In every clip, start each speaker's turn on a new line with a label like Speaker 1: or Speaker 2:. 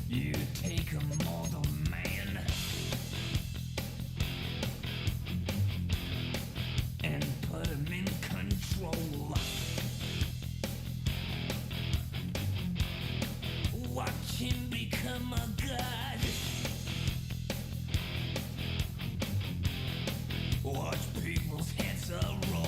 Speaker 1: You take a mortal man and put him in control. Watch him become a god. Watch people's heads roll.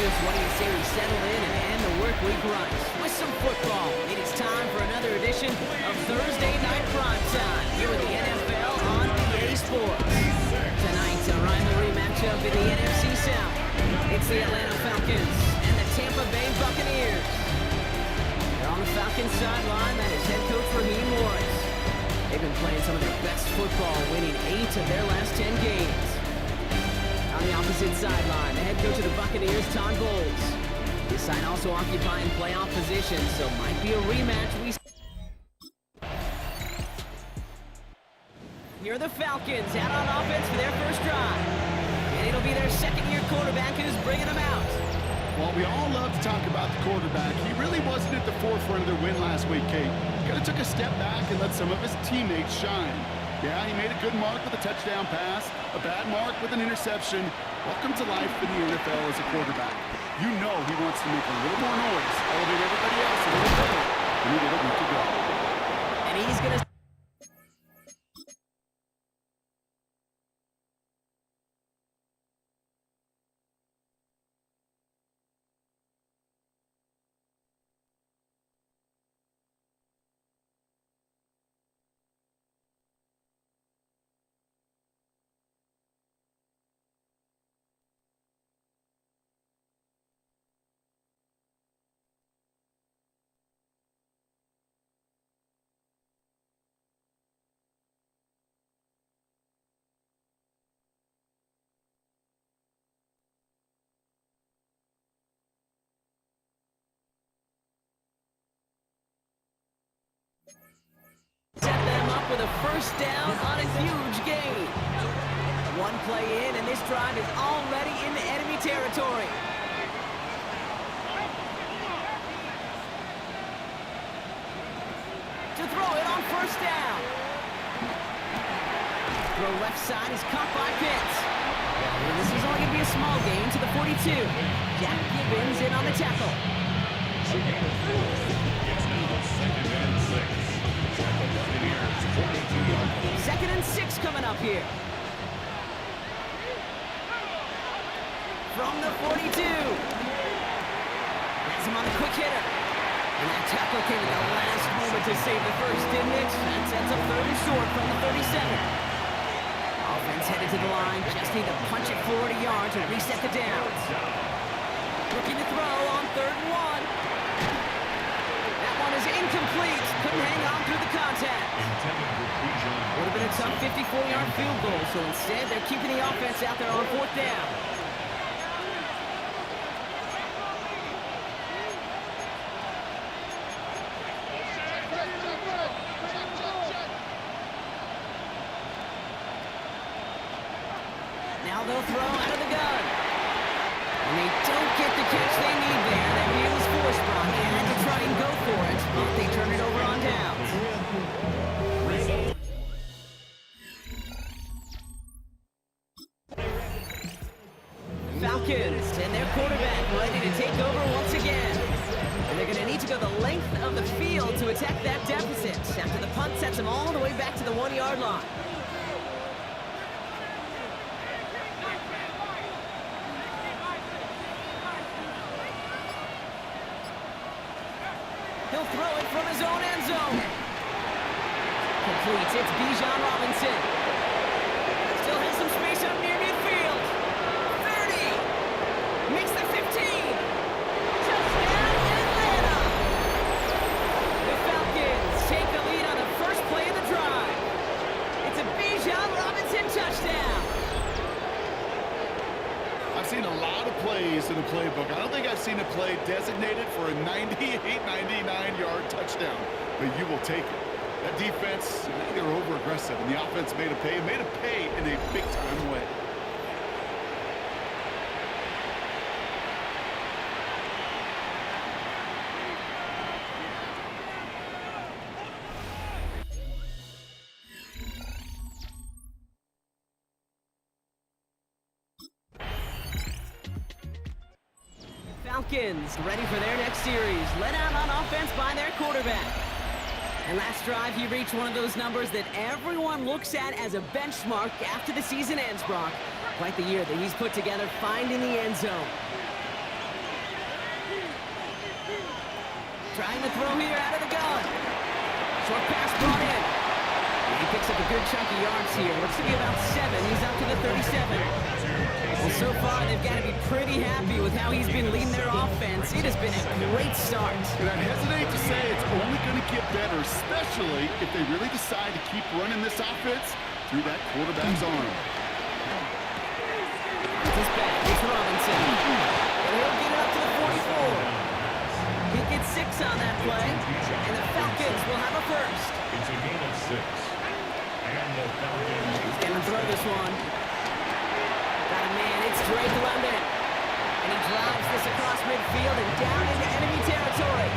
Speaker 2: What do you say we settle in and end the work week runs with some football? It is time for another edition of Thursday Night Prime Time here with the NFL on EA Sports. Tonight's a rivalry matchup in the NFC South. It's the Atlanta Falcons and the Tampa Bay Buccaneers. They're on the Falcons sideline. That is head coach Raheem Morris. They've been playing some of their best football, winning 8 of their last 10 games. On the opposite sideline, the head coach of the Buccaneers, Todd Bowles. This side also occupying playoff position, so might be a rematch. Here are the Falcons out on offense for their first drive. And it'll be their second-year quarterback who's bringing them out.
Speaker 3: Well, we all love to talk about the quarterback. He really wasn't at the forefront of their win last week, Kate. Kind of took a step back and let some of his teammates shine. Yeah, he made a good mark with a touchdown pass, a bad mark with an interception. Welcome to life in the NFL as a quarterback. You know he wants to make a little more noise, elevate everybody else a little better, and he did a week ago.
Speaker 2: And he's going to... set them up with a first down on a huge gain. One play in, and this drive is already into enemy territory. To throw it on first down. Throw left side is caught by Pitts. And this is only going to be a small gain to the 42. Jack Gibbons in on the tackle. Second and 6 coming up here. From the 42. Has him on the quick hitter. And that tackle came at the last moment to save the first, didn't it? That sets up third and short from the 37. Offense headed to the line. Just need to punch it 40 yards and reset the downs. Looking to throw on 3rd and 1. That one is incomplete. Couldn't hang on through the contact. Would have been a tough 54-yard field goal, so instead they're keeping the offense out there on 4th down. Now they'll throw out of the gun. And they don't get the catch they need there. That wheel is forced, Brock. They had to try and go for it, but they turn it over on downs. Falcons and their quarterback ready to take over once again. And they're going to need to go the length of the field to protect that deficit after the punt sets him all the way back to the 1-yard line. He'll throw it from his own end zone. Completes. It's Bijan Robinson. Still has some space up near midfield. 30. Makes the 15. Touchdown, Atlanta. The Falcons take the lead on the first play of the drive. It's a Bijan Robinson touchdown.
Speaker 3: I've seen a lot of plays in the playbook. I don't think I've seen a play designated for a 98, 99-yard touchdown, but you will take it. That defense, they were over-aggressive, and the offense made a pay in a big-time way.
Speaker 2: Falcons ready for their next series, led out on offense by their quarterback. And last drive, he reached one of those numbers that everyone looks at as a benchmark after the season ends, Brock. Quite the year that he's put together, finding the end zone. Trying to throw here out of the gun. Short pass brought in. And he picks up a good chunk of yards here. Looks to be about 7. He's up to the 37. Well, so far, they've got to be pretty happy with how he's been leading their offense. It has been a great start.
Speaker 3: And I hesitate to say it's only going to get better, especially if they really decide to keep running this offense through that quarterback's arm.
Speaker 2: It's back. It's Robinson. And he'll get it up to the 44. He gets 6 on that play, and the Falcons will have a first.
Speaker 4: It's a gain of 6. And the Falcons...
Speaker 2: He's going to throw this one. Got a man. It's Drake London. And he drives this across midfield and down into enemy territory.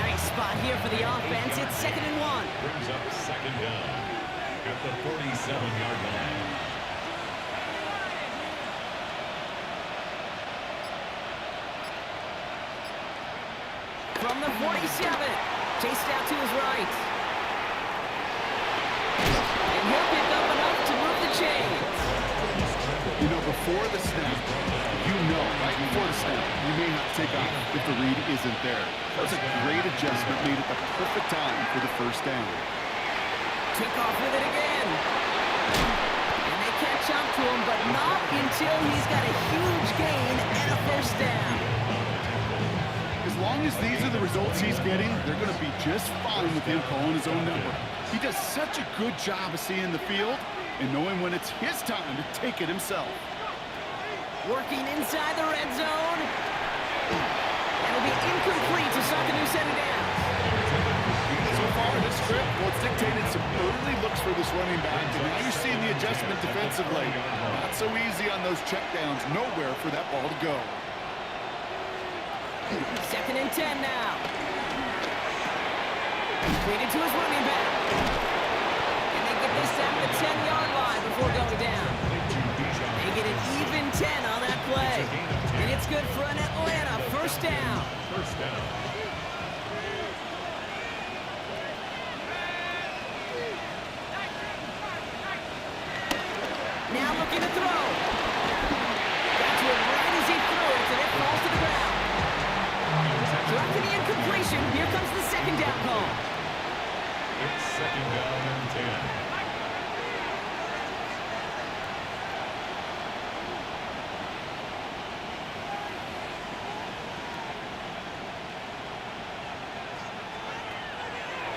Speaker 2: Nice spot here for the offense. It's 2nd and 1.
Speaker 4: Brings up 2nd down at the 47-yard line.
Speaker 2: From the 47, chased out to his right. And he'll pick up enough to move the chains.
Speaker 3: You know, before the snap, right before the snap, you may have to take off if the read isn't there. That was a great adjustment made at the perfect time for the first down.
Speaker 2: Took off with it again. And they catch up to him, but not until he's got a huge gain and a first down.
Speaker 3: As long as these are the results he's getting, they're going to be just fine with him calling his own number. He does such a good job of seeing the field and knowing when it's his time to take it himself.
Speaker 2: Working inside the red zone. That'll be incomplete to start the new set of downs.
Speaker 3: So far, this script, well, it's dictated some early looks for this running back, and now you're seeing the adjustment defensively. Not so easy on those checkdowns. Nowhere for that ball to go.
Speaker 2: 2nd and 10 now. Completed to his running back. And they get this down to the 10-yard line before going down. They get an even 10 on that play. And it's good for an Atlanta first down.
Speaker 4: First down.
Speaker 2: Now looking to throw. Got to it right as he threw it, and it falls to the ground. Dropped to the incompletion. Here comes the 2nd down call.
Speaker 4: It's 2nd down and 10.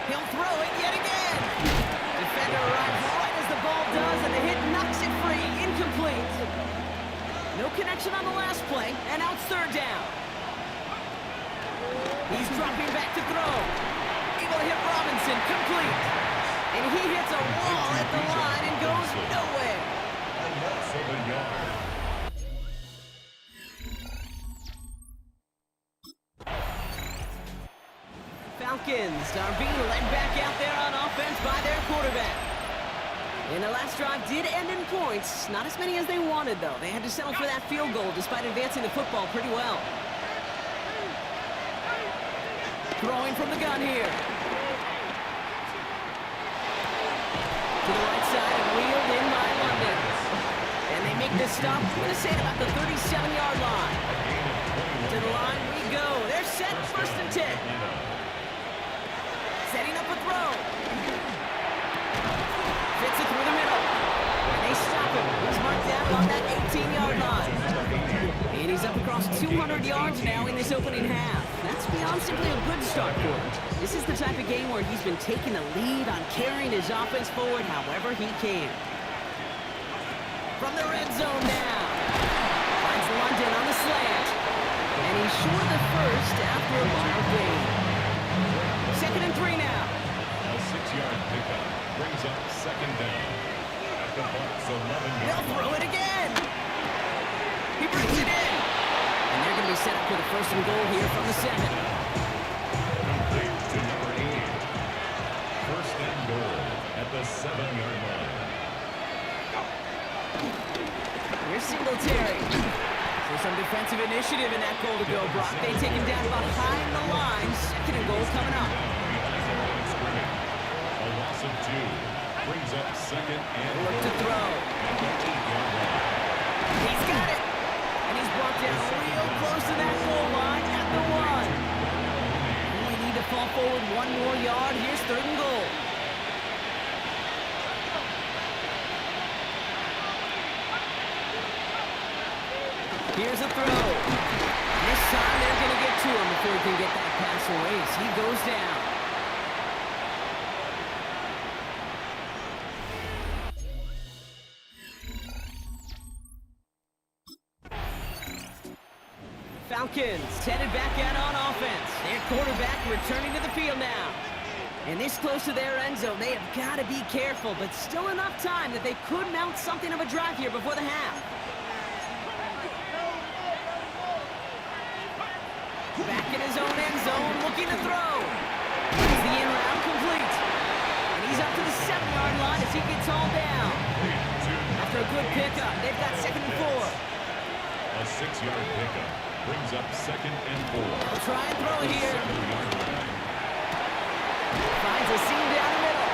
Speaker 2: He'll throw it yet again. Defender arrives right as the ball does, and the hit knocks it free. Incomplete. No connection on the last play, and now it's 3rd down. He's dropping back to throw. Able to hit Robinson, complete. And he hits a wall at the line and goes nowhere.
Speaker 4: For the yard.
Speaker 2: Falcons are being led back out there on offense by their quarterback. And the last drive did end in points. Not as many as they wanted, though. They had to settle for that field goal despite advancing the football pretty well. throwing from the gun here. To the right side and wheeled in by London. And they make this stop, I'm going to say, at about the 37-yard line. To the line we go. They're set, 1st and 10. Setting up a throw. Fits it through the middle. And they stop him. He's marked down on that 18-yard line. And he's up across 200 yards now in this opening half. That's beyond simply a good start for him. This is the type of game where he's been taking the lead on carrying his offense forward however he can. From the red zone now. Finds London on the slant. And he's short of the first after a wild gain. 2nd and 3 now.
Speaker 4: A 6-yard pickup brings up 2nd down. At the box, 11 yards.
Speaker 2: They'll throw it again. He brings it in. And they're going to be set up for the 1st and goal here from the 7.
Speaker 4: Complete to number 80. 1st and goal at the 7-yard line.
Speaker 2: Here's Singletary. So some defensive initiative in that goal to go, Brock. They take him down behind the line. 2nd and goal coming up.
Speaker 4: A loss of 2 brings up 2nd and
Speaker 2: Look to throw.
Speaker 4: at the 8-yard line.
Speaker 2: He's got it. And he's brought down real close to that goal line at the 1. Only need to fall forward 1 more yard. Here's 3rd and goal. Here's a throw. This time they're going to get to him before he can get that pass away as he goes down. Falcons headed back out on offense. Their quarterback returning to the field now. And this close to their end zone, they have got to be careful, but still enough time that they could mount something of a drive here before the half. Back in his own end zone, looking to throw. Is the in route complete? And he's up to the 7-yard line as he gets hauled down. After a good pickup, they've got 2nd and 4.
Speaker 4: A 6-yard pickup brings up 2nd and 4.
Speaker 2: They'll try and throw it here.
Speaker 4: 7-yard line.
Speaker 2: Finds a seam down the middle.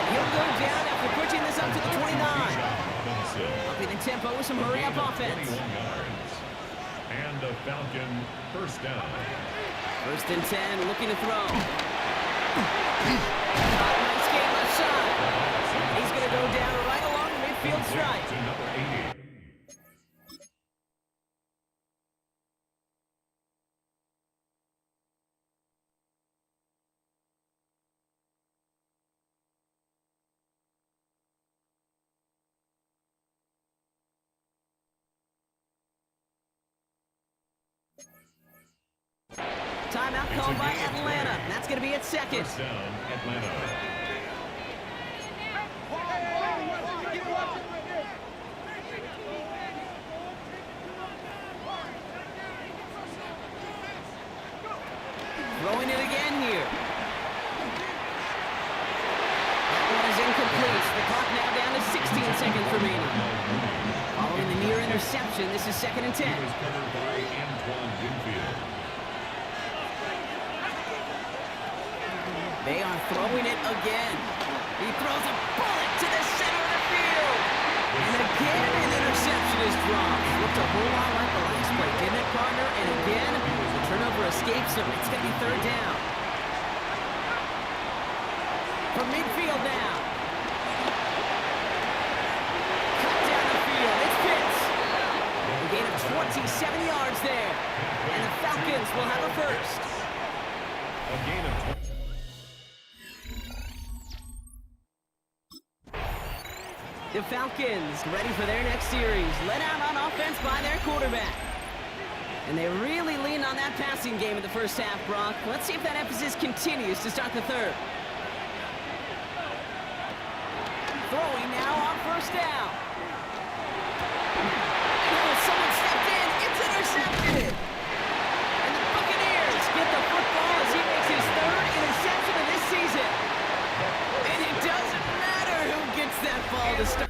Speaker 2: And he'll go down after pushing this up to the 29. Upping the tempo with some hurry-up offense.
Speaker 4: 21 yards. And a Falcon 1st down.
Speaker 2: 1st and 10, looking to throw. Nice game left side. He's going to go down right along the midfield stripe.
Speaker 4: To number 80.
Speaker 2: Timeout called by Atlanta. That's going to be at 2nd.
Speaker 4: 1st down, Atlanta.
Speaker 2: Throwing it again here. That one is incomplete. The clock now down to 16 seconds remaining. Following the near interception, this is 2nd and 10.
Speaker 4: He was covered by Antoine Winfield.
Speaker 2: They are throwing it again. He throws a bullet to the center of the field. And again, an interception is dropped. Looked a whole lot like the last play, didn't it, partner? And again, the turnover escapes him. It's going to be 3rd down. From midfield now. Cut down the field. It's Pitts. A gain of 27 yards there. And the Falcons will have a 1st.
Speaker 4: A gain of 20.
Speaker 2: The Falcons ready for their next series. Led out on offense by their quarterback. And they really leaned on that passing game in the 1st half, Brock. Let's see if that emphasis continues to start the 3rd. Throwing now on 1st down. Oh, someone stepped in. It's intercepted. And the Buccaneers get the football as he makes his 3rd interception of this season. And it doesn't matter who gets that ball to start.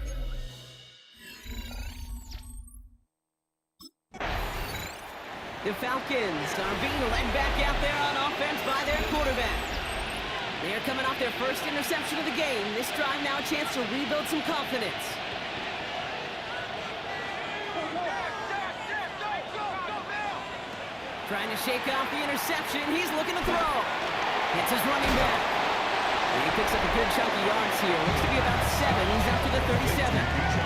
Speaker 2: The Falcons are being led back out there on offense by their quarterback. They are coming off their first interception of the game. This drive now a chance to rebuild some confidence. Trying to shake off the interception. He's looking to throw. It's his running back. And he picks up a good chunk of yards here. Looks to be about 7. He's up to the 37.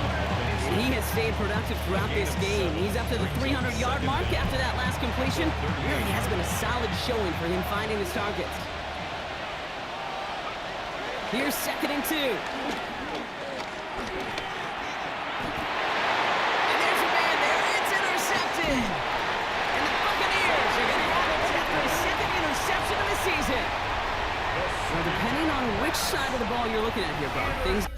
Speaker 2: And he has stayed productive throughout this game. He's up to the 300-yard mark after that last completion. Really has been a solid showing for him finding his targets. Here's 2nd and 2. And there's a man there. It's intercepted. And the Buccaneers are going to have it after a 2nd interception of the season. So depending on which side of the ball you're looking at here, Bob, things...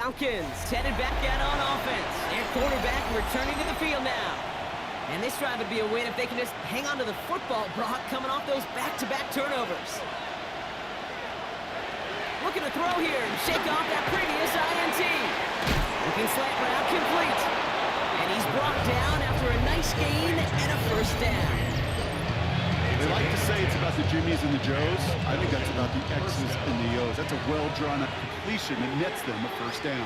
Speaker 2: Falcons headed back out on offense. Their quarterback returning to the field now. And this drive would be a win if they can just hang on to the football, Brock, coming off those back-to-back turnovers. Looking to throw here and shake off that previous INT. Looking slant route complete. And he's brought down after a nice gain and a first down.
Speaker 3: They like to say it's about the Jimmies and the Joes. I think that's about the X's and the O's. That's a well-drawn-up completion that nets them a first down.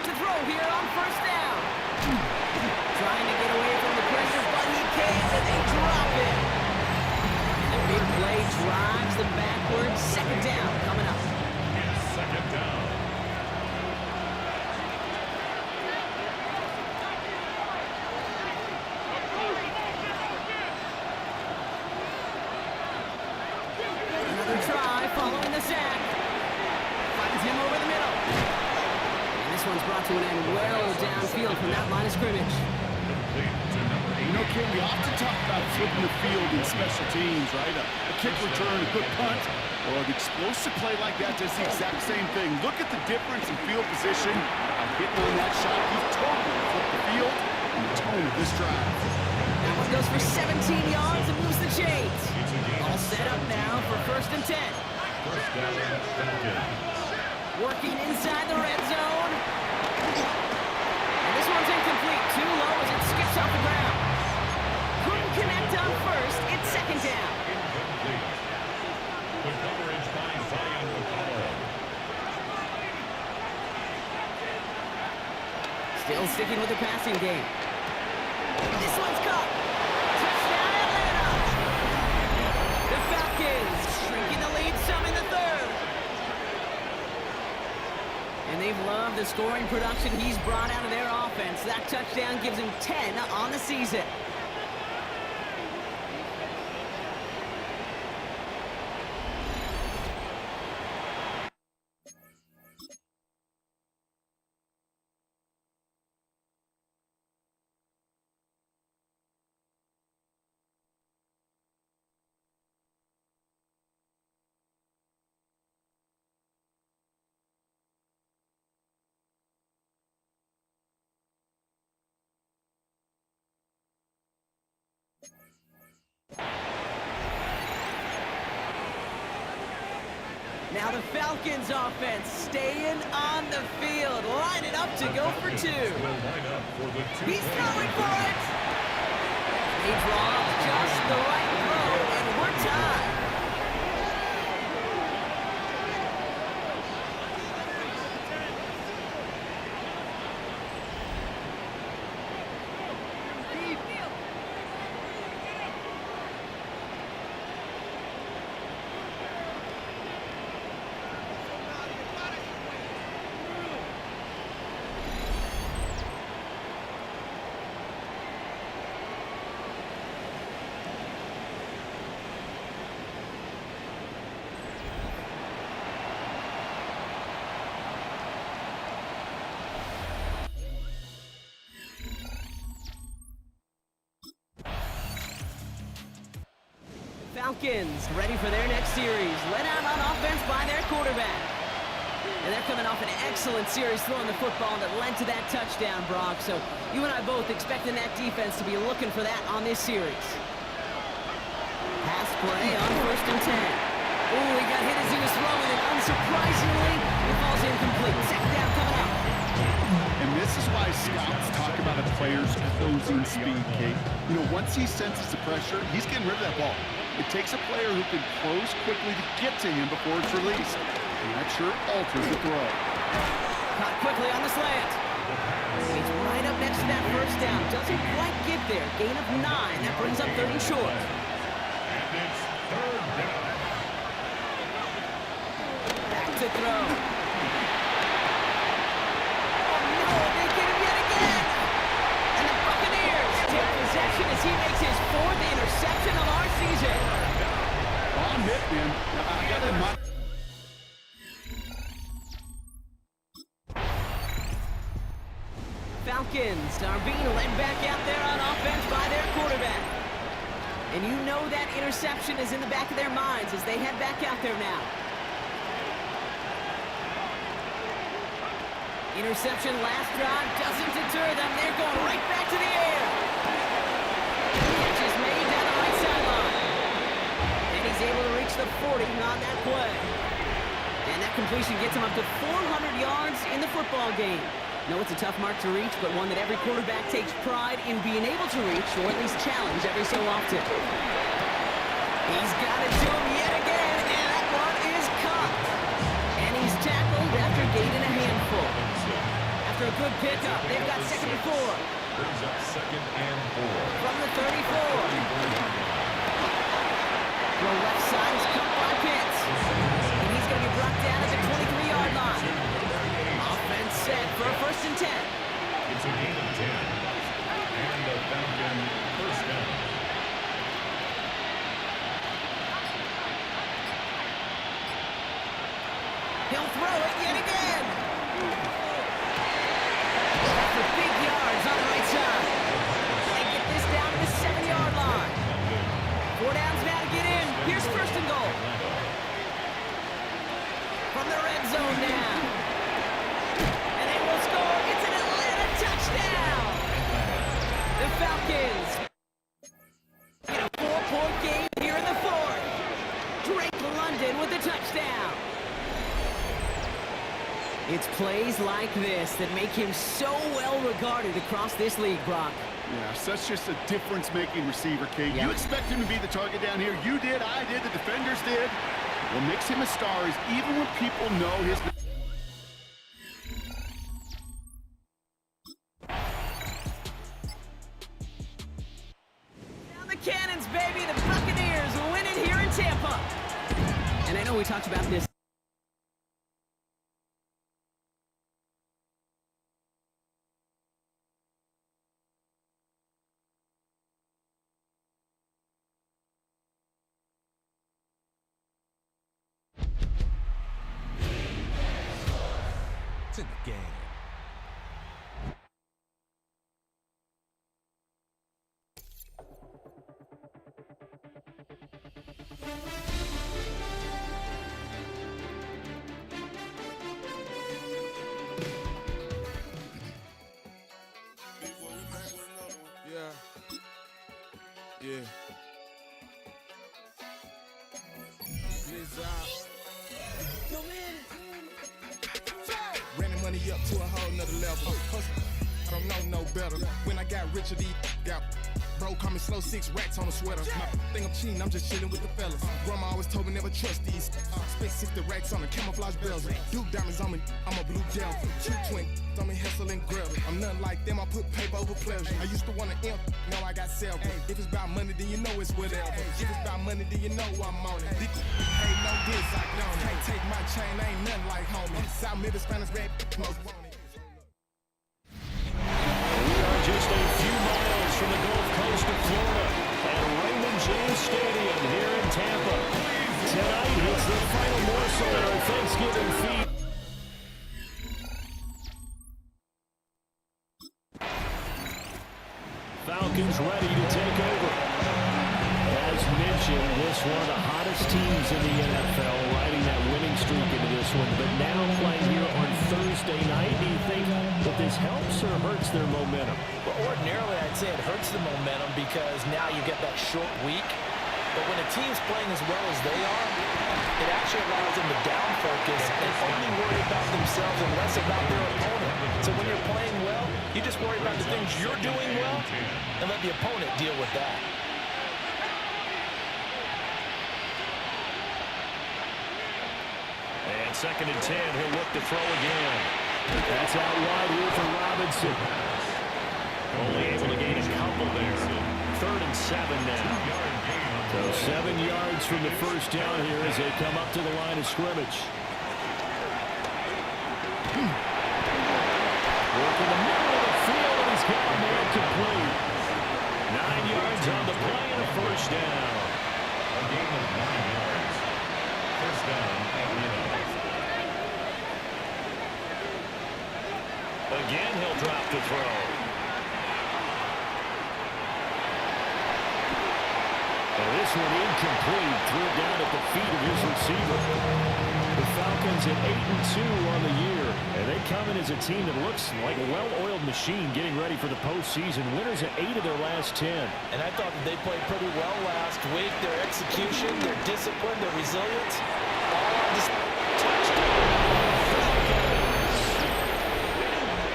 Speaker 2: To throw here on first down. Trying to get away from the pressure, but he can't, and they drop it. And the big play drives them backwards. 2nd down coming up.
Speaker 4: It's 2nd down.
Speaker 2: Another try following the sack. Finds him over the middle. And this one's brought to an end well downfield from that line of scrimmage.
Speaker 3: You know, Kim, we often talk about flipping the field in special teams, right? A kick return, a good punt, or an explosive play like that does the exact same thing. Look at the difference in field position. Hitting on that shot, he's totally flipped the field and the tone of this drive.
Speaker 2: That one goes for 17 yards and moves the chains. All set up now for 1st and 10.
Speaker 4: First down, Falcons.
Speaker 2: Working inside the red zone. And this one's incomplete. Too low as it skips off the ground. Couldn't connect on first. It's 2nd down.
Speaker 4: Incomplete. The coverage by Zion McCullough.
Speaker 2: Still sticking with the passing game. This one's caught. Touchdown Atlanta. The Falcons shrinking the lead some in the 3rd. And they've loved the scoring production he's brought out of their offense. That touchdown gives him 10 on the season. Now the Falcons offense staying on the field, lining up to go for 2.
Speaker 4: Will line up for the 2.
Speaker 2: He's throwing for it. He draws just the right throw, and we're tied. Falcons ready for their next series. Led out on offense by their quarterback. And they're coming off an excellent series throwing the football that led to that touchdown, Brock. So you and I both expecting that defense to be looking for that on this series. Pass play on 1st and 10. Oh, he got hit as he was throwing it. Unsurprisingly, it falls incomplete. 2nd down coming up.
Speaker 3: And this is why scouts talk about a player's closing speed, Kate. You know, once he senses the pressure, he's getting rid of that ball. It takes a player who can close quickly to get to him before it's released. And that sure alters the throw.
Speaker 2: Caught quickly on the slant. He's right up next to that first down. Doesn't quite get there. Gain of 9. That brings up 3rd and short.
Speaker 4: And it's 3rd down.
Speaker 2: Back to throw. They get him yet again. And the Buccaneers take possession as he makes his 4th interception of our season.
Speaker 3: On hit, man. I got to admire.
Speaker 2: Falcons are being led back out there on offense by their quarterback. And you know that interception is in the back of their minds as they head back out there now. Interception last drive doesn't deter them. They're going right back to the air. Catch is made down the right sideline. And he's able to reach the 40 on that play. And that completion gets him up to 400 yards in the football game. No, it's a tough mark to reach, but one that every quarterback takes pride in being able to reach, or at least challenge every so often. He's got it to him yet again, and that one is caught. And he's tackled after gaining a handful. After a good pickup, they've got 2nd and 4.
Speaker 4: Brings up 2nd and 4.
Speaker 2: From the 34. The left side is cut by Pitts. And he's going to be brought down at the 23-yard line. Offense set for a 1st and 10.
Speaker 4: It's a gain of 10. And the Falcon 1st down.
Speaker 2: He'll throw it yet again. For big yards on the right side. They get this down to the 7-yard line. 4 downs now to get in. Here's 1st and goal. From the red zone now. And they will score. It's an Atlanta touchdown. The Falcons get a 4-point game here in the 4th. Drake London with the touchdown. It's plays like this that make him so well regarded across this league, Brock.
Speaker 3: Yeah, such just a difference-making receiver, Kate.
Speaker 2: Yeah.
Speaker 3: You expect him to be the target down here. You did, I did, the defenders did. What makes him a star is even when people know his...
Speaker 2: Down the cannons, baby. The Buccaneers win it here in Tampa. And I know we talked about this.
Speaker 1: It's in the game.
Speaker 5: Yeah. Running money up to a whole nother level. I don't know no better. When I got rich, these got bro, call me slow 6 racks on a sweater. My thing I'm cheating, I'm just chilling with the fellas. Grandma always told me never trust these. Spent 60 racks on a camouflage bells. Duke diamonds on me, I'm a blue gel. 2 twin on me, hustle and grub. I'm nothing like them, I put paper over pleasure. I used to want to imp, now I got several. If it's about money, then you know it's whatever. If it's about money, then you know I'm on it. Hey, no this, I don't. Can't take my chain, I ain't nothing like homie. South Middle Spanish red, most want it.
Speaker 6: We are just a few miles from the Gulf Coast of Florida at Raymond James Stadium here in Tampa. Tonight, it's the final morsel in our Thanksgiving feast. Falcons ready to take over. As mentioned, this one of the hottest teams in the NFL, riding that winning streak into this one, but now playing here on Thursday night. Do you think that this helps or hurts their momentum?
Speaker 7: Well, ordinarily, I'd say it hurts the momentum because now you get that short week. But when a team's playing as well as they are, it actually allows them to down focus and only worry about themselves and less about their opponent. So when you're playing well, you just worry about the things you're doing well and let the opponent deal with that.
Speaker 6: And 2nd and 10, he'll look to throw again. That's out wide here for Robinson. Only able to gain a couple there. 3rd and 7 now. So 7 yards from the first down here as they come up to the line of scrimmage. Working the middle of the field, and he's got him there complete. 9 yards on the play and a first down.
Speaker 4: A gain of 9 yards. First down, Atlanta.
Speaker 6: Again, he'll drop the throw. And this one incomplete. Threw it down at the feet of his receiver. The Falcons at 8-2 on the year. And they come in as a team that looks like a well-oiled machine getting ready for the postseason. Winners at 8 of their last 10.
Speaker 7: And I thought that they played pretty well last week. Their execution, their discipline, their resilience, all on display.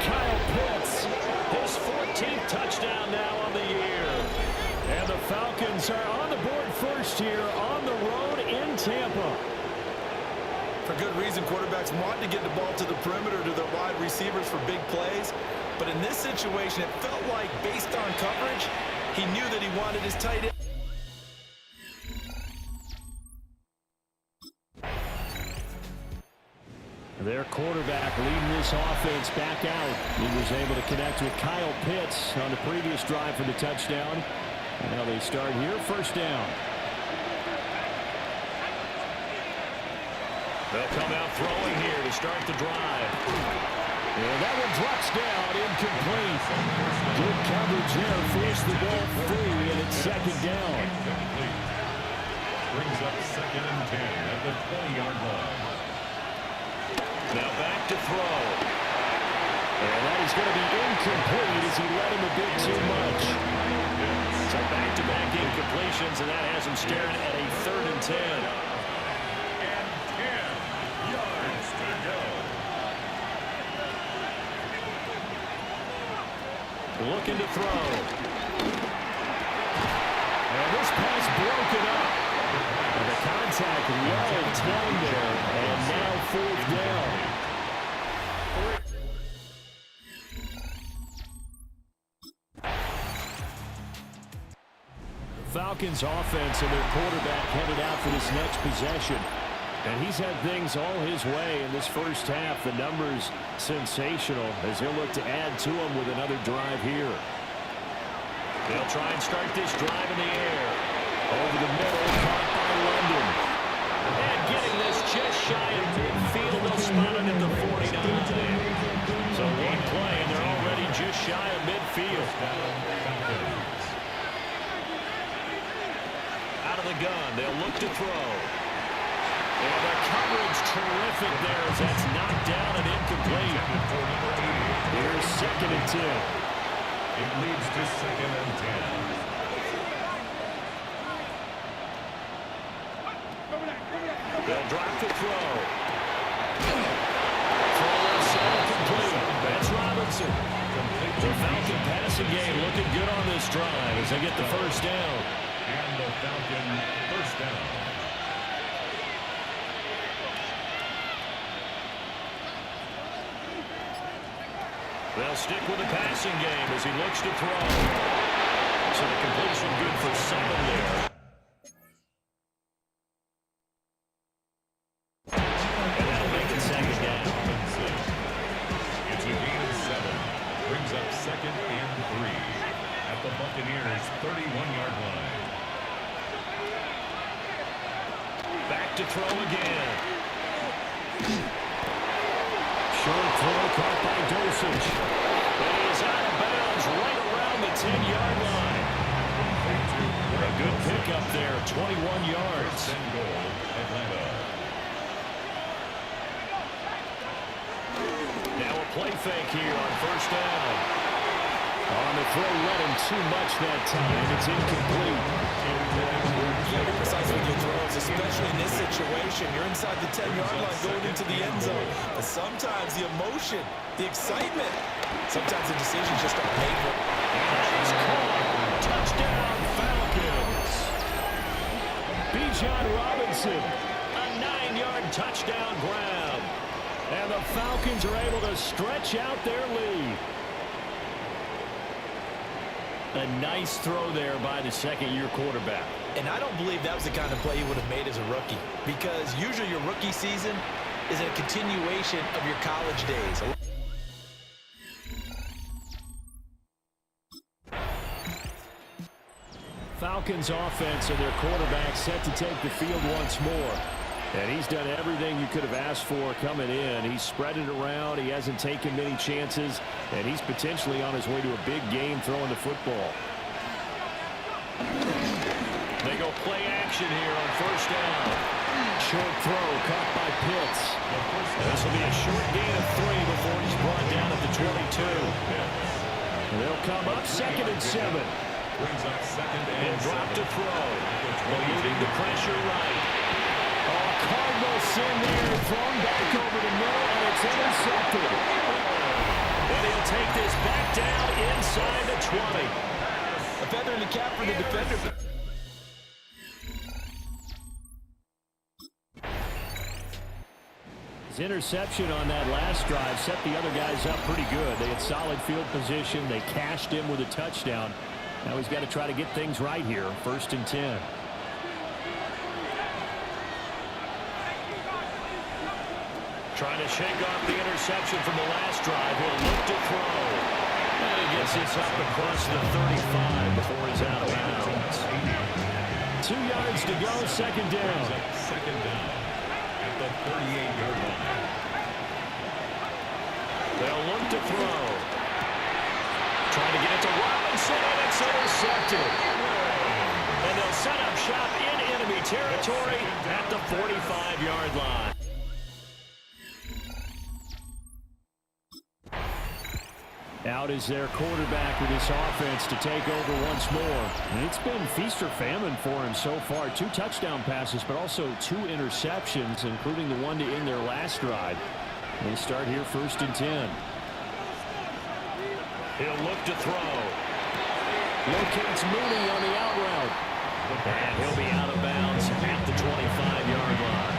Speaker 6: Kyle Pitts, his 14th touchdown now on the year. And the Falcons are on the board first here on the road in Tampa.
Speaker 7: For good reason, quarterbacks want to get the ball to the perimeter to their wide receivers for big plays. But in this situation, it felt like, based on coverage, he knew that he wanted his tight end.
Speaker 6: Their quarterback leading this offense back out. He was able to connect with Kyle Pitts on the previous drive for the touchdown. Now they start here, first down. They'll come out throwing here to start the drive. And that one drops down, incomplete. Good coverage there, forced the ball free, and it's 2nd down.
Speaker 4: Brings up 2nd and 10 at the 20-yard line.
Speaker 6: Now back to throw. And that is going to be incomplete as he let him a bit too much. So back-to-back incompletions, and that has him staring at a 3rd and 10.
Speaker 4: And 10 yards to go.
Speaker 6: Looking to throw. And this pass broken up. And the contact well timed there. And now 4th down. Falcons offense and their quarterback headed out for this next possession. And he's had things all his way in this first half. The numbers sensational as he'll look to add to them with another drive here. They'll try and start this drive in the air. Over the middle, caught by London. And getting this just shy of midfield, they'll spot it at the 49. So one play, and they're already just shy of midfield. Out of the gun, they'll look to throw. And the coverage terrific there as that's knocked down and incomplete. Here's 2nd and 10.
Speaker 4: It leads to 2nd and 10.
Speaker 6: They'll drop the throw. Throw is complete. That's Robinson. The Falcon passing game looking good on this drive as they get the first down.
Speaker 4: And the Falcon first down.
Speaker 6: They'll stick with the passing game as he looks to throw. So the completion good for 7 there. And that'll make it 2nd down.
Speaker 4: It's a gain of 7. Brings up 2nd and 3 at the Buccaneers' 31-yard line.
Speaker 6: Back to throw again. Short throw caught by Dosage. But he is out of bounds right around the 10-yard line. A good pickup there, 21 yards.
Speaker 4: First and goal, Atlanta.
Speaker 6: Now a play fake here on first down. On the throw, led him too much that time. It's incomplete.
Speaker 7: Yeah, be precise with your throws, especially in this situation. You're inside the 10-yard line going into the end zone. But sometimes the emotion, the excitement, sometimes the decisions just aren't made for.
Speaker 6: It's caught. Touchdown, Falcons. Bijan Robinson, a 9-yard touchdown grab. And the Falcons are able to stretch out their lead. A nice throw there by the second-year quarterback.
Speaker 7: And I don't believe that was the kind of play he would have made as a rookie, because usually your rookie season is a continuation of your college days.
Speaker 6: Falcons offense and their quarterback set to take the field once more. And he's done everything you could have asked for coming in. He's spread it around. He hasn't taken many chances. And he's potentially on his way to a big game throwing the football. They go play action here on first down. Short throw caught by Pitts. This will be a short gain of 3 before he's brought down at the 22. They'll come up 2nd and 7.
Speaker 4: Brings up 2nd and
Speaker 6: Drop to throw. Eluding the pressure right. Oh, Cardinal sin there, thrown back over the middle, and it's intercepted. And he'll take this back down inside the 20.
Speaker 7: A feather in the cap for the defender.
Speaker 6: His interception on that last drive set the other guys up pretty good. They had solid field position. They cashed him with a touchdown. Now he's got to try to get things right here. 1st and 10. Trying to shake off the interception from the last drive. He'll look to throw. And he gets this up across the 35 before he's out of bounds. 2 yards to go, 2nd down.
Speaker 4: 2nd down at the 38-yard line.
Speaker 6: They'll look to throw. Trying to get it to Robinson, and it's intercepted. And they'll set up shop in enemy territory at the 45-yard line. Out is their quarterback with this offense to take over once more. And it's been feast or famine for him so far. 2 touchdown passes, but also 2 interceptions, including the one to end their last drive. They start here 1st and 10. He'll look to throw. Locates Mooney on the out route. And he'll be out of bounds at the 25-yard line.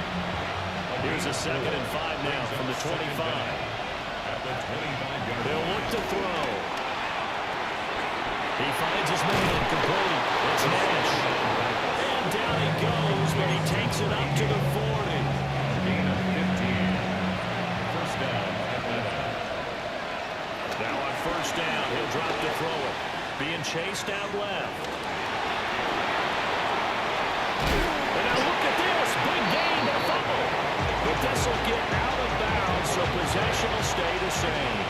Speaker 6: Here's a 2nd and 5 now from the 25. They'll look to throw. He finds his man complete. It's Nash. And down he goes, but he takes it up to the 40.
Speaker 4: Gain of 15. First down.
Speaker 6: Now on first down, he'll drop to throw it. Being chased out left. And now look at this. Big gain, a fumble. But this will get out of bounds, so possession will stay the same.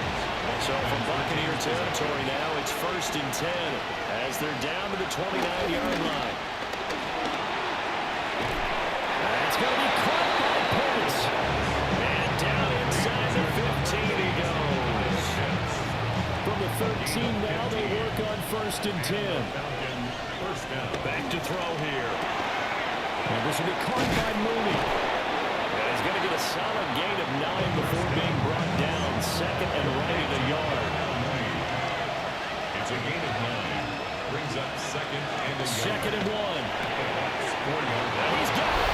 Speaker 6: So from Buccaneer territory now, it's 1st and 10 as they're down to the 29-yard line. It's going to be caught by Pitts. And down inside the 15 he goes. From the 13 now, they work on 1st and 10. Back to throw here. And this will be caught by Mooney. He's going to get a solid gain of 9 before being brought down. 2nd and right at a yard.
Speaker 4: It's a gain of 9. Brings up 2nd and a yard.
Speaker 6: 2nd and 1.
Speaker 4: 4-yard line.
Speaker 6: And he's got it.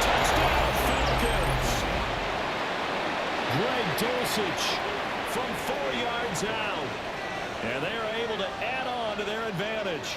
Speaker 6: Touchdown, Falcons. Greg Dulcich from 4 yards out. And they are able to add on to their advantage.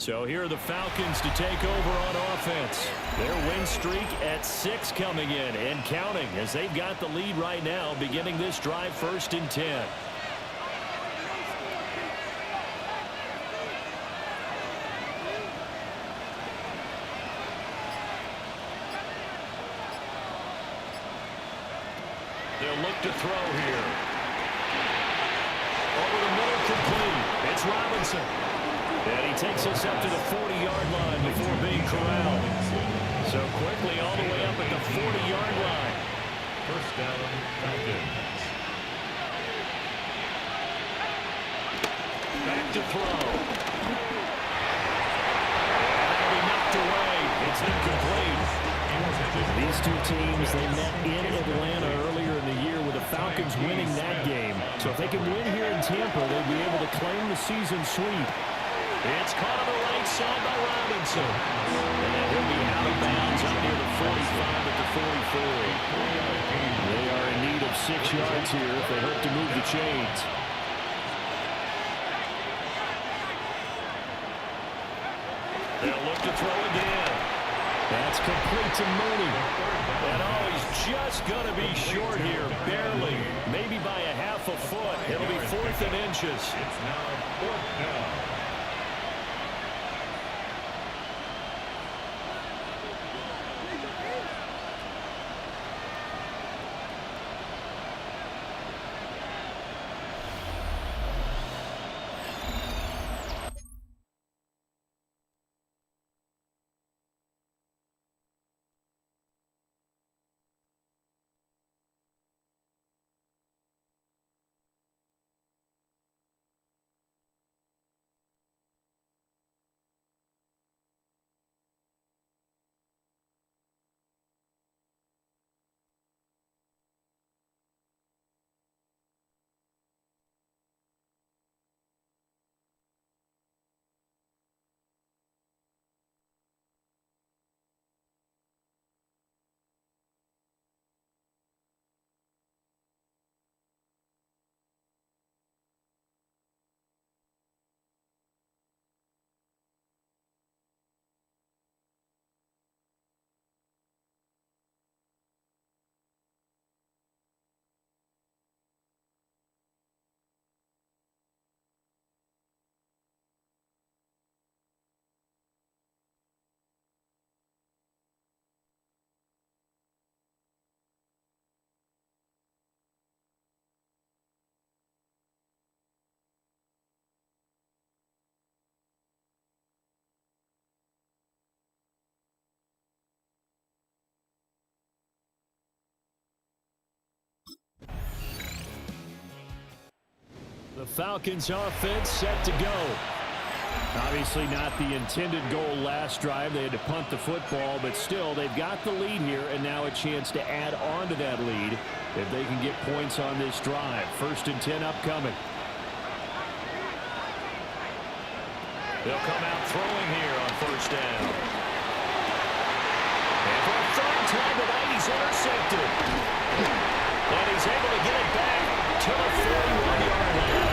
Speaker 6: So here are the Falcons to take over on offense. Their win streak at 6 coming in and counting as they've got the lead right now beginning this drive 1st and 10. They'll look to throw here. Over the middle, complete. It's Robinson. And he takes us up to the 40-yard line before being corralled. So quickly all the way up at the 40-yard line.
Speaker 4: First down, Falcons.
Speaker 6: Back to throw. That'll be knocked away. It's incomplete. These two teams, they met in Atlanta earlier in the year with the Falcons winning that game. So if they can win here in Tampa, they'll be able to claim the season sweep. It's caught on the right side by Robinson. And he'll be out of bounds up near the 45 at the 44. They are in need of 6 yards here if they hope to move the chains. They'll look to throw again. That's complete to Mooney. And he's just going to be short here, barely. Maybe by a half a foot. It'll be 4th and inches.
Speaker 4: It's now 4th down.
Speaker 6: The Falcons offense set to go. Obviously not the intended goal last drive. They had to punt the football, but still they've got the lead here and now a chance to add on to that lead if they can get points on this drive. 1st and 10 upcoming. They'll come out throwing here on 1st down. And for a 3rd time tonight, he's intercepted. And he's able to get it back to the 41-yard line.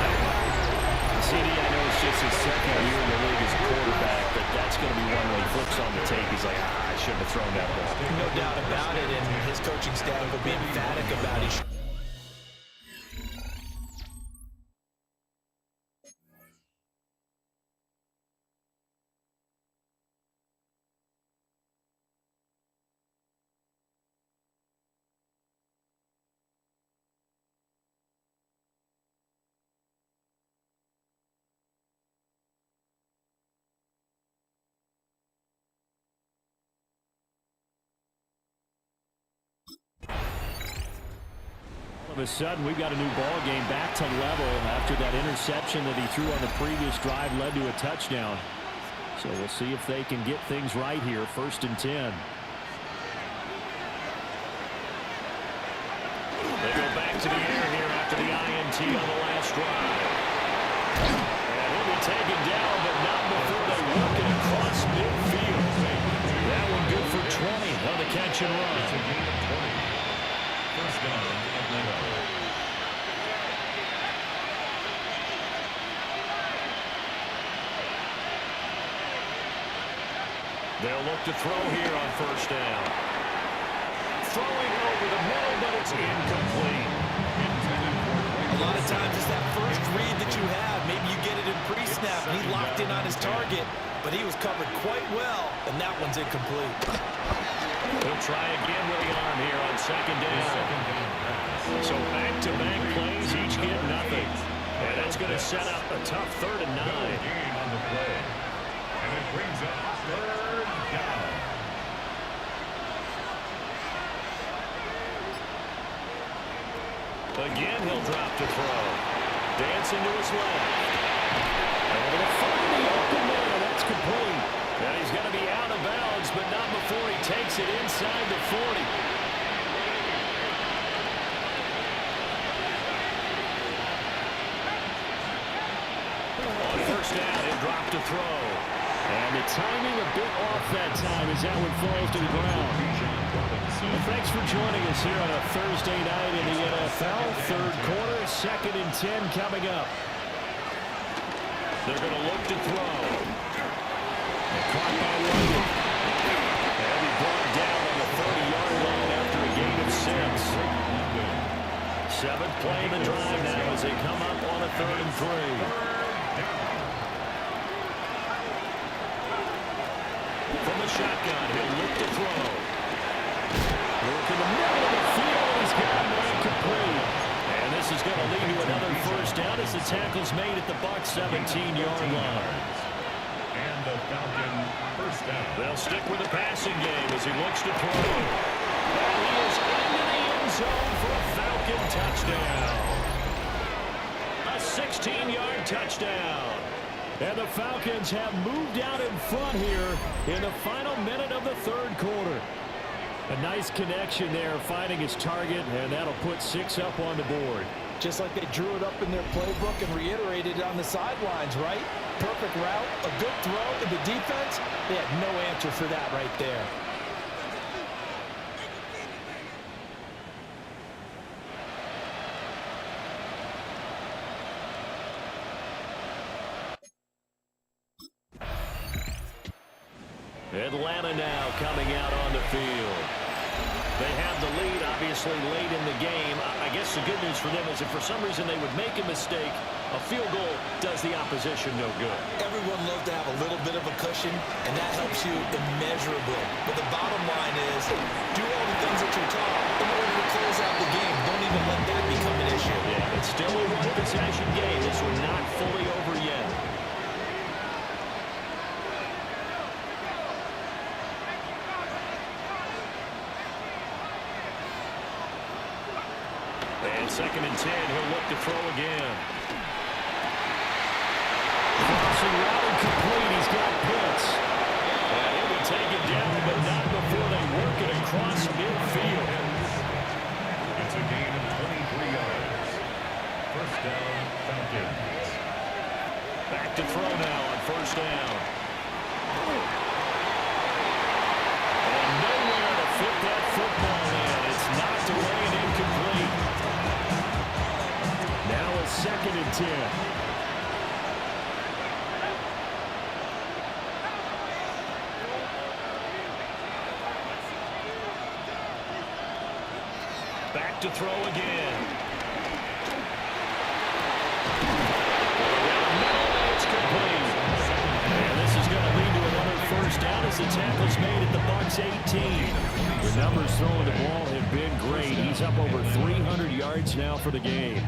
Speaker 6: CD, I know it's just his 2nd year in the league as a quarterback, but that's going to be one when he flips on the tape. He's like, I shouldn't have thrown that ball.
Speaker 7: No doubt about it, and his coaching staff will be emphatic about it.
Speaker 6: All of a sudden, we've got a new ball game back to level after that interception that he threw on the previous drive led to a touchdown. So we'll see if they can get things right here. 1st and 10. They go back to the air here after the INT on the last drive. And he'll be taken down, but not before they work it across midfield. That one good for 20 on the catch and run.
Speaker 4: It's a gain of 20. First down, Atlanta.
Speaker 6: They'll look to throw here on first down. Throwing over the middle, but it's incomplete.
Speaker 7: A lot of times it's that first read that you have. Maybe you get it in pre-snap, and he locked in on his target, but he was covered quite well, and that one's incomplete.
Speaker 6: He'll try again with the arm here on second down. So back-to-back plays, each get nothing. And that's going to set up a tough 3rd and 9.
Speaker 4: On the play. And it brings up 3rd down.
Speaker 6: Again, he'll drop to throw. Dancing to his left. And we're going to find the open man. That's complete. Now he's going to be out of bounds, but not before he takes it inside the 40. On first down, he'll drop to throw. And the timing a bit off that time as that one falls to the ground. Well, thanks for joining us here on a Thursday night in the NFL. 3rd quarter, 2nd and 10 coming up. They're going to look to throw. Caught by Logan. And he brought down on the 30-yard line after a gain of 6. 7th play in the drive now as they come up on a 3rd and 3. From the shotgun, he'll look to throw. Look in the middle of the field. He's got him incomplete. And this is going to lead to another first down as the tackle's made at the Bucs 17-yard line.
Speaker 4: And the Falcon first down.
Speaker 6: They'll stick with the passing game as he looks to throw. And he is into the end zone for a Falcon touchdown. A 16-yard touchdown. And the Falcons have moved out in front here in the final minute of the 3rd quarter. A nice connection there, finding his target, and that'll put 6 up on the board.
Speaker 7: Just like they drew it up in their playbook and reiterated it on the sidelines, right? Perfect route, a good throw, and the defense, they had no answer for that right there.
Speaker 6: Atlanta now coming out on the field. They have the lead, obviously, late in the game. I guess the good news for them is if for some reason they would make a mistake, a field goal does the opposition no good.
Speaker 7: Everyone loves to have a little bit of a cushion, and that helps you immeasurably. But the bottom line is, do all the things that you're taught in order to close out the game. Don't even let that become an issue.
Speaker 6: Yeah, it's still a one-possession game. This one not fully over yet. And 2nd and 10, he'll look to throw again. Crossing route incomplete. He's got Pitts. And he will take it down, but not before they work it across midfield.
Speaker 4: It's a gain of 23 yards. First down, Falcons.
Speaker 6: Back to throw now on first down. And nowhere to fit that football in. It's knocked away and incomplete. Now a 2nd and 10. Back to throw again. It's complete. And this is going to lead to another first down as the tackle's made at the Bucs 18. The numbers throwing the ball have been great. He's up over 300 yards now for the game.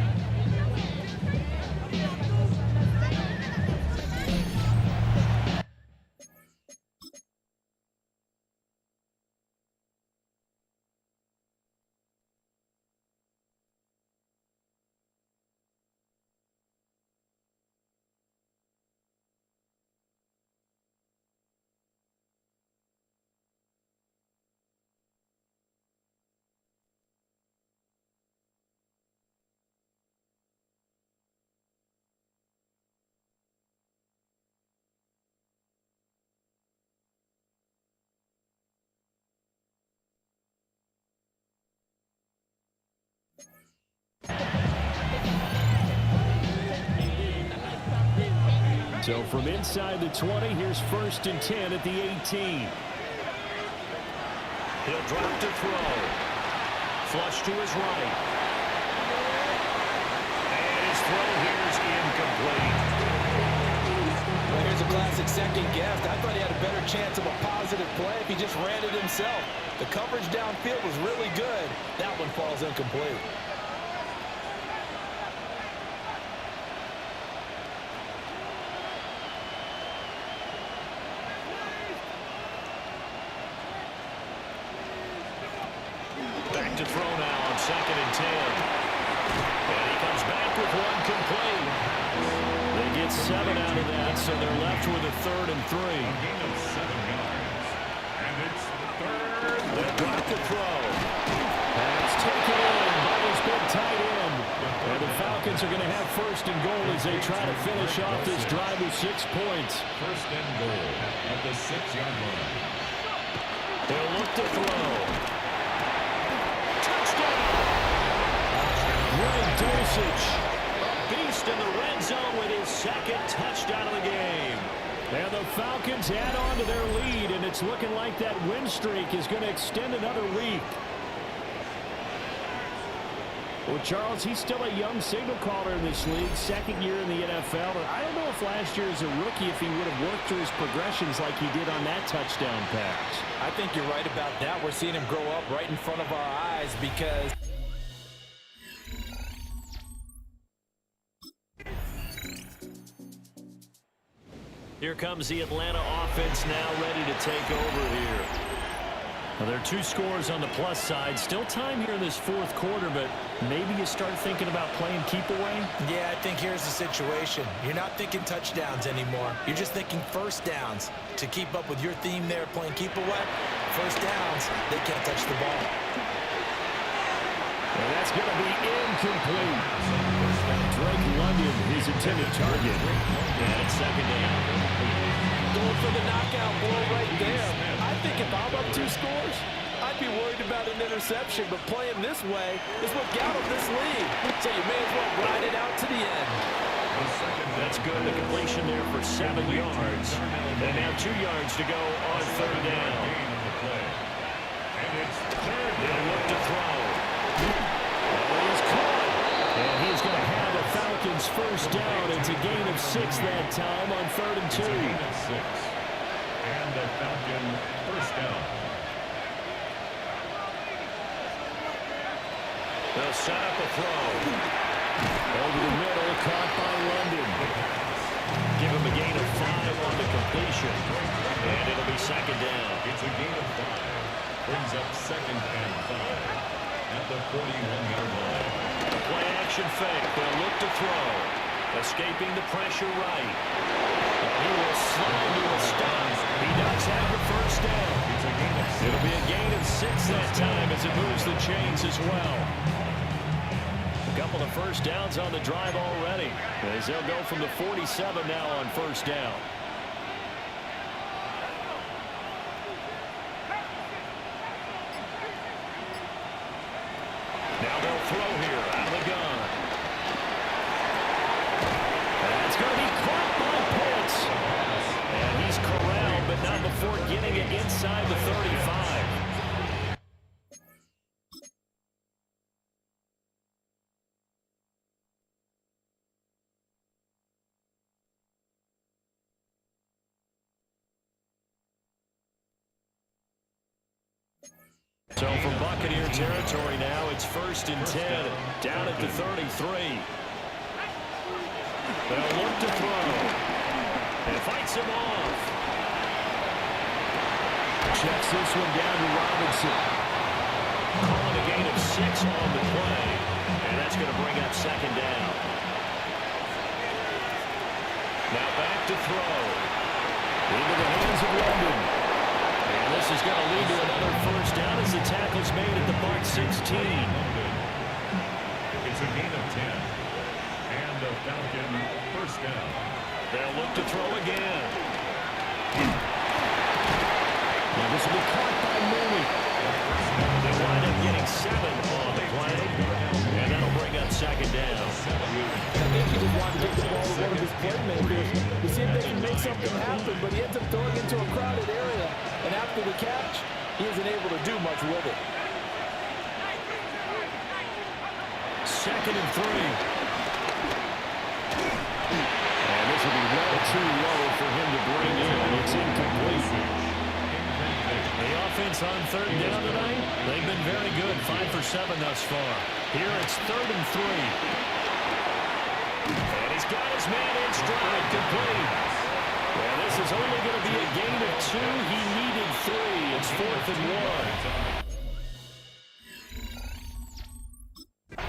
Speaker 6: So from inside the 20, here's 1st and 10 at the 18. He'll drop to throw. Flush to his right. And his throw here is incomplete.
Speaker 7: Well, here's a classic second guess. I thought he had a better chance of a positive play if he just ran it himself. The coverage downfield was really good. That one falls incomplete.
Speaker 6: Back to throw now on 2nd and 10. And he comes back with one complete. They get 7 out of that, so they're left with a 3rd and 3.
Speaker 4: A gain of 7 yards. And it's 3rd.
Speaker 6: They'll drop the throw. Pass taken in by this big tight end. And the Falcons are going to have 1st and goal as they try to finish off this drive with 6 points.
Speaker 4: 1st and goal at the 6-yard line.
Speaker 6: They'll look to throw. Greg Dulcich, a beast in the red zone with his 2nd touchdown of the game. And the Falcons add on to their lead, and it's looking like that win streak is going to extend another week. Well, Charles, he's still a young signal caller in this league, 2nd year in the NFL. And I don't know if last year as a rookie, if he would have worked through his progressions like he did on that touchdown pass.
Speaker 7: I think you're right about that. We're seeing him grow up right in front of our eyes because
Speaker 6: here comes the Atlanta offense now ready to take over here. Well, there are 2 scores on the plus side. Still time here in this 4th quarter, but maybe you start thinking about playing keep away?
Speaker 7: yeah, I think here's the situation. You're not thinking touchdowns anymore. You're just thinking 1st downs. To keep up with your theme there, playing keep away, 1st downs, they can't touch the ball.
Speaker 6: And that's going to be incomplete. Drake London, his intended target. And 2nd down.
Speaker 7: Going for the knockout blow right there. I think if I'm up 2 scores, I'd be worried about an interception, but playing this way is what got him this lead. So you may as well ride it out to the end.
Speaker 6: That's good. The completion there for 7 yards. And now 2 yards to go on 3rd down.
Speaker 4: And it's 3rd.
Speaker 6: They'll look to throw. He's caught. And he's going to have the Falcons 1st down. It's a gain of 6 that time on 3rd and 2.
Speaker 4: It's a gain of 6. And the Falcon 1st down.
Speaker 6: They'll set up a throw. Over the middle, caught by London. Give him a gain of 5 on the completion. And it'll be 2nd down.
Speaker 4: It's a gain of 5. Brings up 2nd and 5 at the 41-yard line.
Speaker 6: Play action fake. They'll look to throw. Escaping the pressure right. He will slide to a stop. He does have the 1st down.
Speaker 4: It's a gain of 6.
Speaker 6: It'll be a gain of 6 that time as it moves the chains as well. A couple of 1st downs on the drive already, as they'll go from the 47 now on 1st down. Now they'll throw here out of the gun. That's going to be caught by Pitts. And he's corralled, but not before getting it inside the 35. So from Buccaneer territory now, it's 1st and 10, down at the 33. They'll look to throw. And fights him off. Checks this one down to Robinson. Calling a gain of 6 on the play. And that's going to bring up 2nd down. Now back to throw. Into the hands of London. And this is going to lead to another 1st down as the tackle's made at the Bucs 16.
Speaker 4: It's a gain of 10. And the Falcon 1st down.
Speaker 6: They'll look to throw again. Now this will be caught by Mooney. They wind up getting 7 on the play. And that'll bring up 2nd down.
Speaker 7: I think he just wanted to get the ball to one of his playmakers to see if they something happen, but he ends up throwing into a crowded area. And after the catch, he isn't able to do much with it.
Speaker 6: 2nd and 3. And this will be well too low for him to bring in. It's incomplete. The offense on 3rd down tonight, they've been very good, 5 for 7 thus far. Here it's 3rd and 3. And he's got his man in stride, complete. And this is only going to be a gain of 2. He needed 3. It's 4th and 1.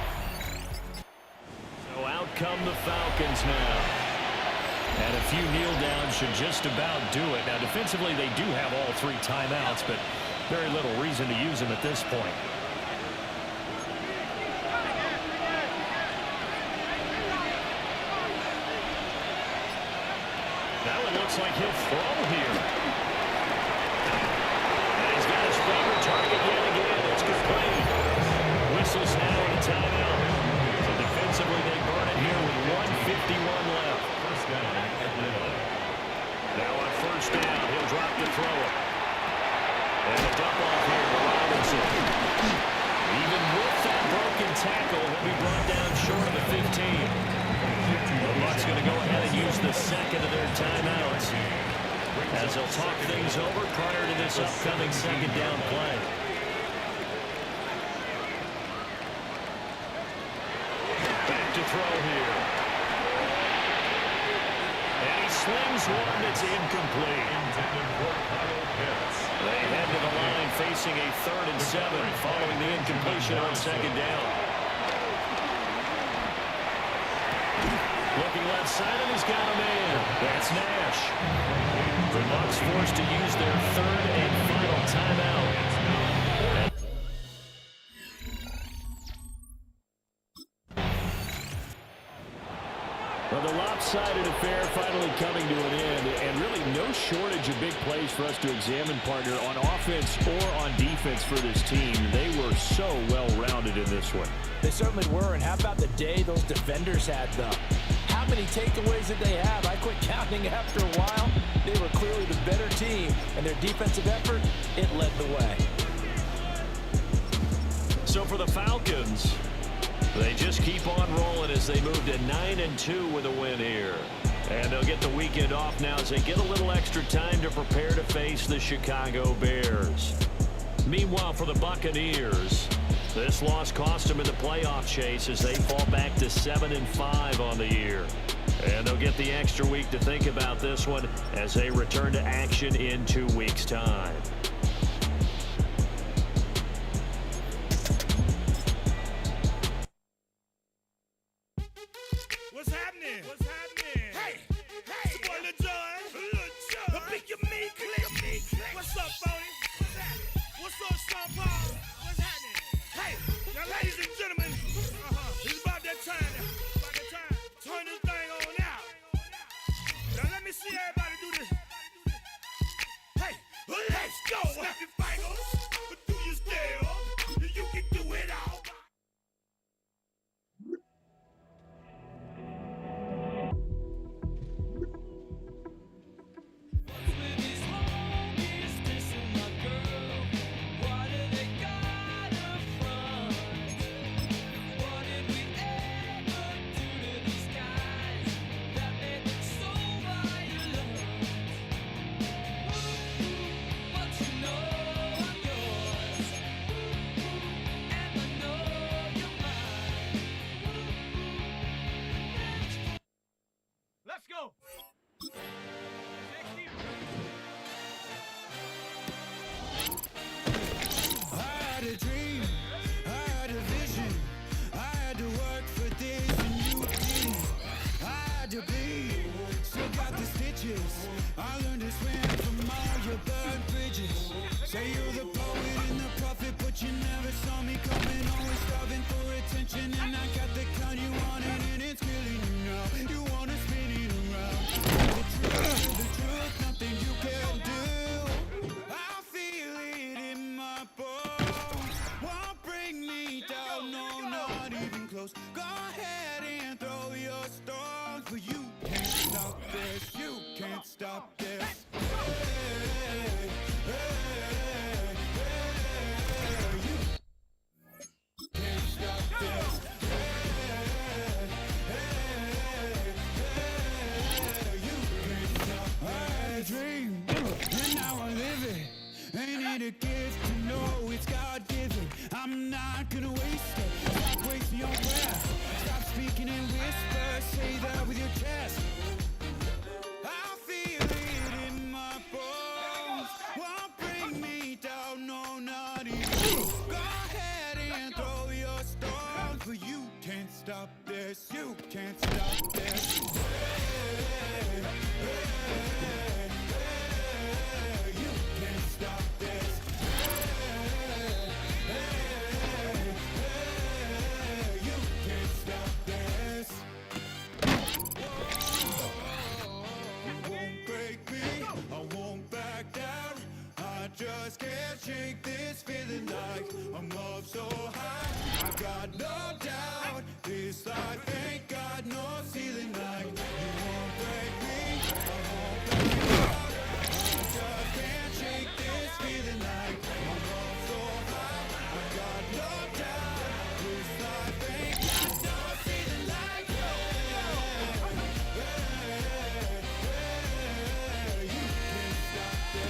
Speaker 6: So out come the Falcons now. And a few kneel downs should just about do it. Now, defensively, they do have all 3 timeouts, but very little reason to use them at this point. Now it looks like he'll throw here. And he's got his favorite target yet again. It's complete. Whistles now in a timeout. So defensively, they burn it here with 1:51 left.
Speaker 4: First down, Atlanta.
Speaker 6: Now on 1st down, he'll drop the throw. And a dump off here to Robinson. Even with that broken tackle, he'll be brought down short of the 15. The Bucs going to go ahead and use the 2nd of their timeouts as they'll talk things over prior to this upcoming 2nd down play. Back to throw here. And he slings one that's incomplete. They head to the line facing a 3rd and 7 following the incompletion on 2nd down. Looking left side, and he's got a man. That's Nash. The Bucs forced to use their 3rd and final timeout. Well, the lopsided affair finally coming to an end, and really no shortage of big plays for us to examine, partner, on offense or on defense for this team. They were so well-rounded in this one.
Speaker 7: They certainly were, and how about the day those defenders had, though? How many takeaways did they have? I quit counting after a while. They were clearly the better team, and their defensive effort, it led the way.
Speaker 6: So for the Falcons, they just keep on rolling as they move to 9-2 with a win here. And they'll get the weekend off now as they get a little extra time to prepare to face the Chicago Bears. Meanwhile, for the Buccaneers, this loss cost them in the playoff chase as they fall back to 7-5 on the year. And they'll get the extra week to think about this one as they return to action in 2 weeks' time.
Speaker 8: What's happening? What's happening? Hey, it's your boy Lil Jon. Up in your meat click. What's up, Phony? What's happening? What's up, Sean Paul? What's happening? Hey, now, ladies and gentlemen, it's about that time. About that time. Turn this thing on out. Now let me see everybody do this. Hey, let's go. Snap your fingers, but do you still? You can do it all. Let's go.
Speaker 9: I had a dream, I had a vision, I had to work for this and you didn't. I had to bleed, still got the stitches. I learned to swim from all your burned bridges. Say you're the poet and the prophet, but you never saw me coming. Always starving for attention, and I got the kind you wanted, and it's killing you now. You wanna spin it around. The truth, nothing you can do. I feel it in my bones. Won't bring me down, no, not even close. Go ahead and throw your stones, but you can't stop this. You can't stop. stop this. Dream, and now I live it. Ain't it a gift to know it's God-given? I'm not gonna waste it. Stop wasting your breath. Stop speaking in whispers. Say that with your chest. I feel it in my bones. Won't bring me down, no, not even. Go ahead and throw your stones, but you can't stop this. You can't stop this. Just can't shake this feeling like I'm up so high. I got no doubt this life ain't got no ceiling like you won't break me. I won't break out. I just can't shake this feeling like I'm up so high. I got no doubt this life ain't got no ceiling like you can't stop this.